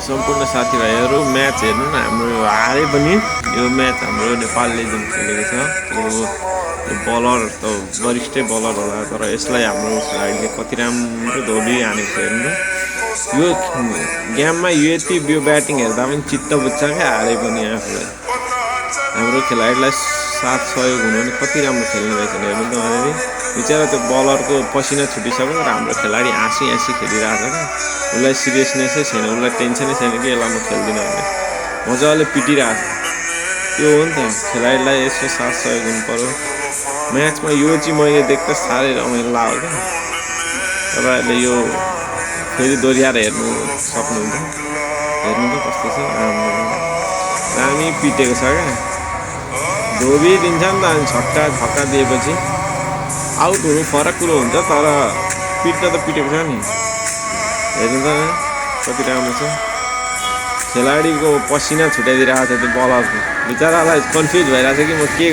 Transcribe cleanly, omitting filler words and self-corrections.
सम्पूर्ण साथीभाइहरू म्याच हेर्नु न हाम्रो हारे पनि यो म्याच हाम्रो नेपालले जुन खेलेको छ त्यो बलर त वरिष्ठै बलर होला तर यसलाई हाम्रो खेलाडीले कति राम्रो धोबी हानेको छ हेर्नु यो गेममा यति यो ब्याटिङ हेर्दा पनि चित्त बुझ्छ क्या हारे पनि आफूलाई हाम्रो खेलाडीलाई साथ सहयोग हुनु पनि कति राम्रो खेल्ने रहेछ हेर्नु त अलिअलि बिचरा त्यो बलरको पसिना छुटिसक्यो र हाम्रो खेलाडी हाँसी खेलिरहेको छ क्या उसलाई सिरियसनेसै छैन उसलाई टेन्सनै छैन कि यसलाई म खेल्दिनँ भने मजाले पिटिरहेको छ त्यो हो नि त खेलाडीलाई यसो साथ सहयोग हुनु पर्यो म्याचमा यो चाहिँ मैले देख्दा साह्रै रमाइलो लाग्यो क्या तपाईँहरूले यो फेरि दोहोऱ्याएर हेर्नु सक्नुहुन्छ हेर्नु त कस्तो छ दामी पिटेको छ क्या धोबी दिन्छ नि त अनि छक्का दिएपछि आउट हुनु फरक कुरो हुन्छ तर पिट्न त पिटेको छ नि हेर्नु त कति राम्रो छ खेलाडीको पसिना छुट्याइदिइरहेको छ त्यो बलरको बिचरालाई कन्फ्युज भइरहेको छ कि म के